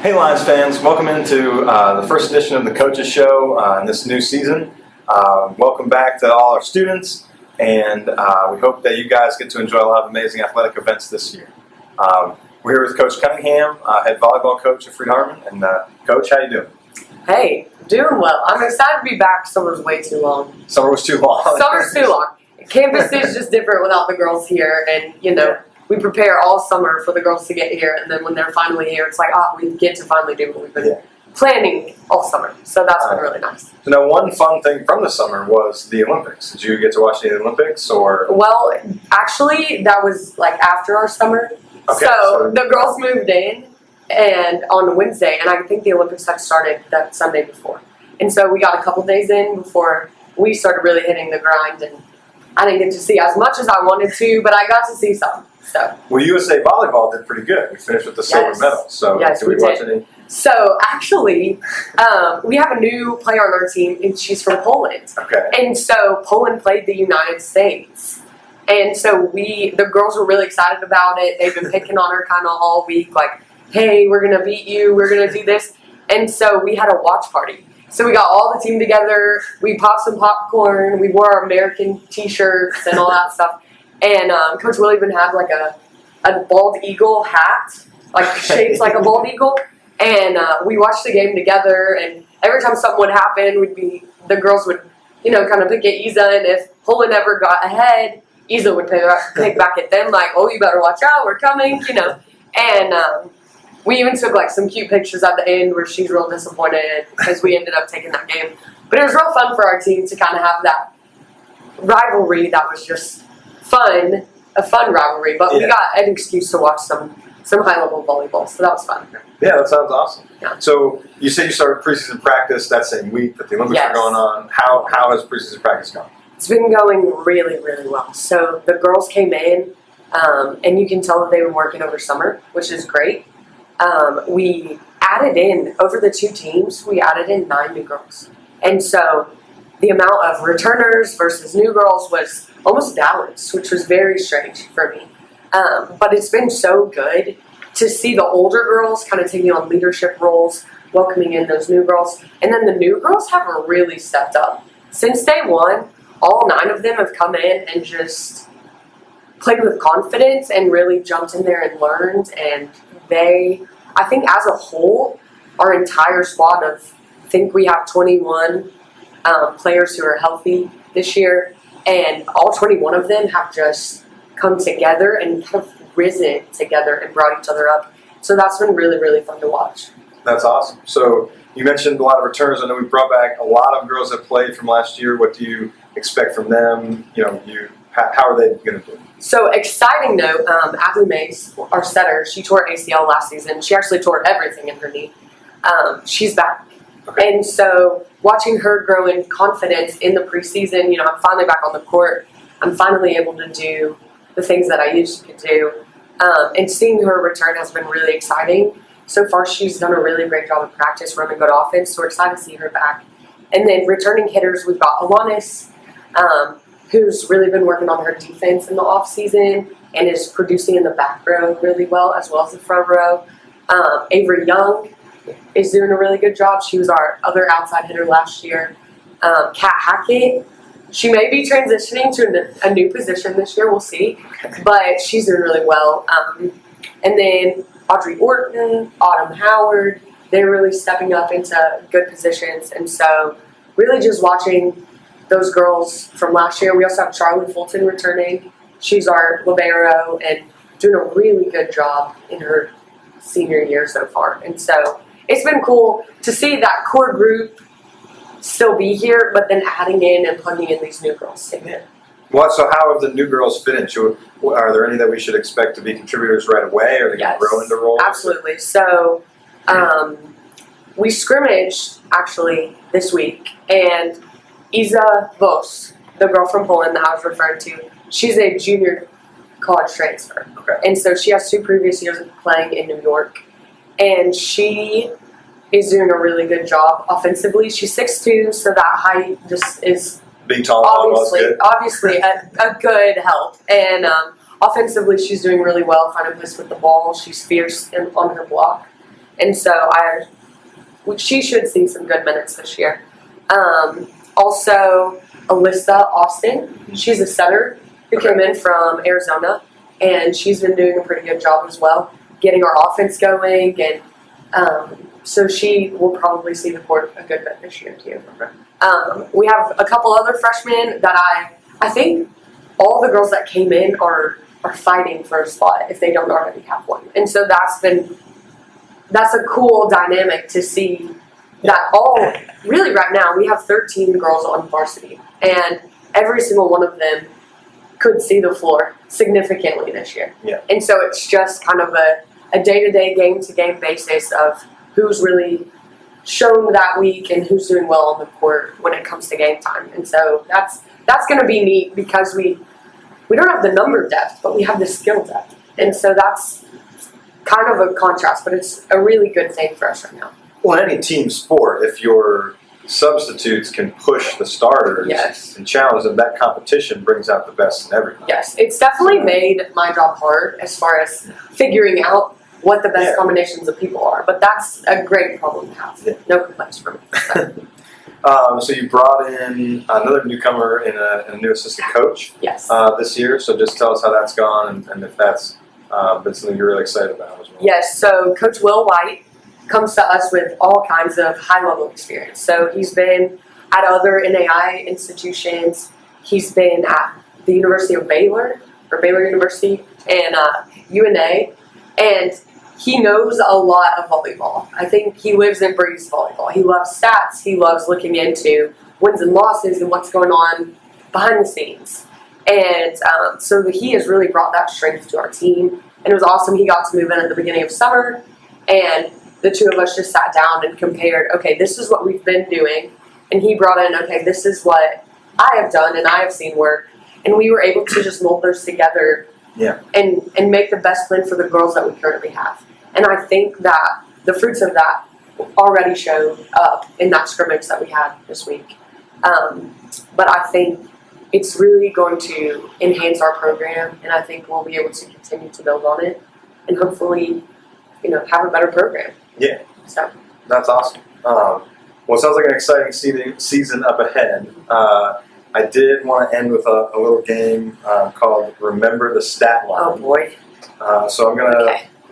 Hey Lions fans, welcome into the first edition of the Coaches Show in this new season. Welcome back to all our students, and we hope that you guys get to enjoy a lot of amazing athletic events this year. We're here with Coach Cunningham, head volleyball coach at Freed-Hardeman. And Coach, how you doing? Hey, doing well. I'm excited to be back. Summer's way too long. Summer was too long. Summer's too long. Campus is just different without the girls here, and we prepare all summer for the girls to get here, and then when they're finally here, it's like, we get to finally do what we've been planning all summer. So that's been really nice. So now, one fun thing from the summer was the Olympics. Did you get to watch any of the Olympics, or? Well, actually, that was like after our summer. Okay, so the girls moved in and on Wednesday, and I think the Olympics had started that Sunday before. And so we got a couple days in before we started really hitting the grind, and I didn't get to see as much as I wanted to, but I got to see some. So. Well, USA Volleyball did pretty good. We finished with the silver medal. So did we watch any? So actually, we have a new player on our team, and she's from Poland. Okay. And so Poland played the United States. And so the girls were really excited about it. They've been picking on her kind of all week, like, hey, we're going to beat you, we're going to do this. And so we had a watch party. So we got all the team together, we popped some popcorn, we wore our American t-shirts and all that stuff. And Coach Will even had like a bald eagle hat, like shaped like a bald eagle. And we watched the game together, and every time something would happen, the girls would, kind of pick at Isa, and if Poland ever got ahead, Isa would pick back at them, like, oh, you better watch out, we're coming, And we even took like some cute pictures at the end where she's real disappointed because we ended up taking that game. But it was real fun for our team to kind of have that rivalry that was just a fun rivalry. But we got an excuse to watch some high-level volleyball, so that was fun. Yeah, that sounds awesome. Yeah. So you said you started preseason practice that same week that the Olympics were going on. How has preseason practice gone? It's been going really, really well. So the girls came in, and you can tell that they've been working over summer, which is great. We added in, over the two teams, we added in 9 new girls. And so the amount of returners versus new girls was almost balanced, which was very strange for me. But it's been so good to see the older girls kind of taking on leadership roles, welcoming in those new girls. And then the new girls have really stepped up. Since day one, all 9 of them have come in and just played with confidence and really jumped in there and learned. And I think as a whole, our entire squad I think we have 21 players who are healthy this year, and all 21 of them have just come together and kind of risen together and brought each other up. So that's been really, really fun to watch. That's awesome. So you mentioned a lot of returners. I know we brought back a lot of girls that played from last year. What do you expect from them? How are they going to do? So exciting note, Adley Mays, our setter, she tore ACL last season. She actually tore everything in her knee. She's back. Okay. And so watching her grow in confidence in the preseason, I'm finally back on the court. I'm finally able to do the things that I used to do. And seeing her return has been really exciting. So far, she's done a really great job of practice, running good offense, so we're excited to see her back. And then returning hitters, we've got Alanis, who's really been working on her defense in the off-season and is producing in the back row really well as the front row. Avery Young is doing a really good job. She was our other outside hitter last year. Kat Hackett, she may be transitioning to a new position this year, we'll see, but she's doing really well. And then Audrey Orton, Autumn Howard, they're really stepping up into good positions. And so really just watching those girls from last year. We also have Charlie Fulton returning. She's our libero and doing a really good job in her senior year so far. And so it's been cool to see that core group still be here, but then adding in and plugging in these new girls. Well, so how have the new girls fit into? Are there any that we should expect to be contributors right away, or they can grow into roles? Absolutely. So we scrimmaged actually this week, and Isa Vos, the girl from Poland that I was referring to, she's a junior college transfer. Okay. And so she has 2 previous years of playing in New York. And she is doing a really good job offensively. She's 6'2", so that height just is being tall obviously a good help. And offensively, she's doing really well, finding place with the ball. She's fierce on her block. And so she should see some good minutes this year. Also, Alyssa Austin, she's a setter who came in from Arizona, and she's been doing a pretty good job as well, getting our offense going, and so she will probably see the court a good bit this year too. We have a couple other freshmen that I think all the girls that came in are fighting for a spot if they don't already have one, and so that's a cool dynamic to see. That really right now we have 13 girls on varsity, and every single one of them could see the floor significantly this year. Yeah. And so it's just kind of a day-to-day, game-to-game basis of who's really shown that week and who's doing well on the court when it comes to game time. And so that's going to be neat because we don't have the number depth, but we have the skill depth. And so that's kind of a contrast, but it's a really good thing for us right now. Well, any team sport, if your substitutes can push the starters Yes. and challenge them, that competition brings out the best in everyone. Yes, it's definitely made my job hard as far as figuring out what the best combinations of people are, but that's a great problem to have. Yeah. No complaints from me. So you brought in another newcomer and a new assistant coach Yes. this year, so just tell us how that's gone and if that's been something you're really excited about as well. Yes, so Coach Will White comes to us with all kinds of high-level experience. So he's been at other NAI institutions. He's been at the University of Baylor, or Baylor University, and UNA, and he knows a lot of volleyball. I think he lives and breathes volleyball. He loves stats. He loves looking into wins and losses and what's going on behind the scenes. And so he has really brought that strength to our team. And it was awesome. He got to move in at the beginning of summer, and the two of us just sat down and compared, okay, this is what we've been doing. And he brought in, okay, this is what I have done and I have seen work. And we were able to just mold those together and make the best plan for the girls that we currently have. And I think that the fruits of that already showed up in that scrimmage that we had this week. But I think it's really going to enhance our program, and I think we'll be able to continue to build on it and hopefully, have a better program. Yeah. So That's awesome. Well, it sounds like an exciting season up ahead. I did want to end with a little game called Remember the Statline. oh boy. So I'm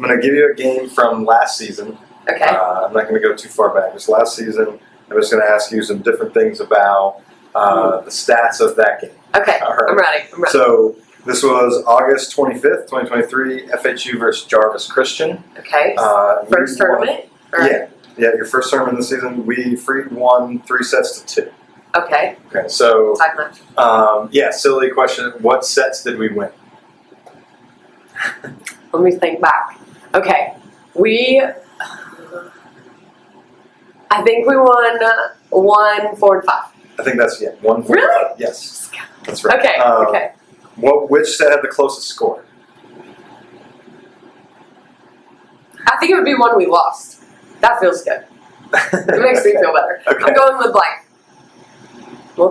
gonna give you a game from last season. Okay. I'm not gonna go too far back. Just last season, I'm just gonna ask you some different things about the stats of that game. Okay. All right. I'm ready. So this was August 25th, 2023, FHU versus Jarvis Christian. Okay. First tournament? Yeah, your first tournament this season. Freed won 3-2. Okay. Okay, so Time match. silly question. What sets did we win? Let me think back. Okay. I think we won 1, 4, and 5. I think that's 1. 4, Really? 5. Yes, that's right. Okay. Okay. Which set had the closest score? I think it would be one we lost. That feels good. It makes me feel better. Okay. I'm going with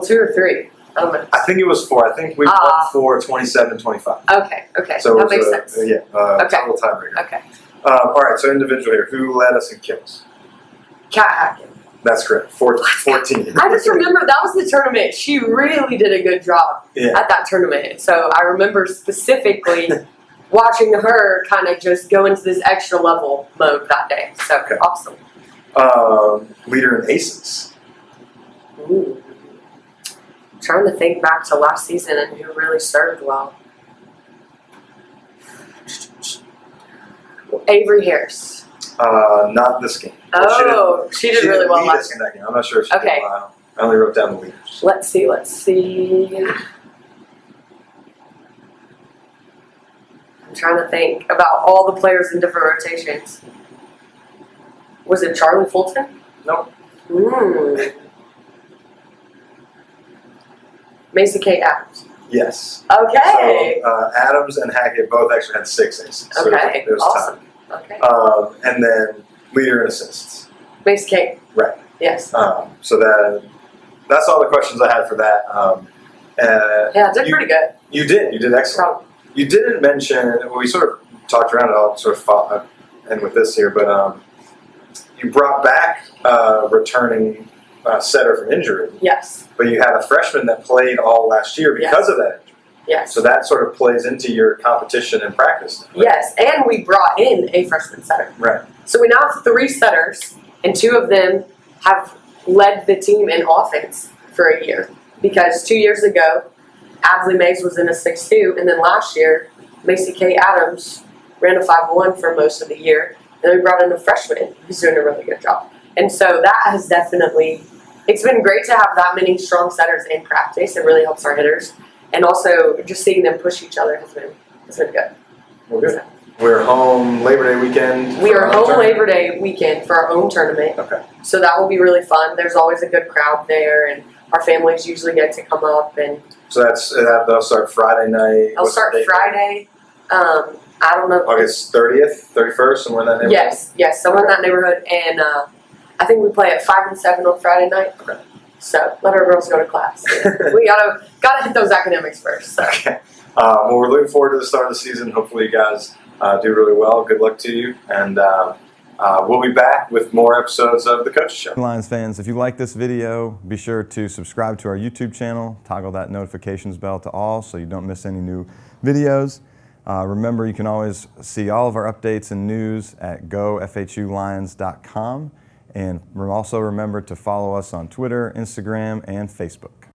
2 or 3. I don't know. I think it was 4. I think we won 4, 27, 25. Okay. So That makes sense. total tiebreaker. Okay. All right, so individual here. Who led us in kills? Cat Hacken. That's correct. 14. I just remember that was the tournament. She really did a good job at that tournament. So I remember specifically watching her kind of just go into this extra level mode that day. So awesome. Leader in aces. Ooh. I'm trying to think back to last season and who really served well. Avery Harris. Not this game. Oh, she did really well last year. In that game. I'm not sure if she did Okay. well. I only wrote down the leaders. Let's see. I'm trying to think about all the players in different rotations. Was it Charlie Fulton? No. Macy Kate Adams. Yes. Okay. So Adams and Hackett both actually had 6 aces. So Okay. it was Awesome. tied. Okay. And then leader in assists. Macy Kate. Right. Yes. So that's all the questions I had for that. Yeah, I did pretty good. You did excellent. Probably. You didn't mention, we sort of talked around it, I'll sort of end with this here, but you brought back a returning setter from injury, Yes. but you had a freshman that played all last year because of that injury. Yes. So that sort of plays into your competition and practice. Right? Yes, and we brought in a freshman setter. Right. So we now have 3 setters, and 2 of them have led the team in offense for a year. Because 2 years ago, Adley Mays was in a 6'2", and then last year, Macy K. Adams ran a 5'1" for most of the year. And then we brought in a freshman who's doing a really good job. And so that has definitely, it's been great to have that many strong setters in practice. It really helps our hitters. And also just seeing them push each other has been good. Well, good. We're home Labor Day weekend. We are home Labor Day weekend for our own tournament. Okay. So that will be really fun. There's always a good crowd there, and our families usually get to come up. And So that'll start Friday night. I'll start Friday. I don't know. August 30th, 31st, somewhere in that neighborhood. Yes, somewhere in that neighborhood. And I think we play at 5 and 7 on Friday night. Okay. So let our girls go to class. We gotta hit those academics first. So. Okay. Well, we're looking forward to the start of the season. Hopefully, you guys do really well. Good luck to you, and we'll be back with more episodes of the Coaches Show. Lions fans, if you like this video, be sure to subscribe to our YouTube channel, toggle that notifications bell to all so you don't miss any new videos. Remember, you can always see all of our updates and news at gofhulions.com, and also remember to follow us on Twitter, Instagram, and Facebook.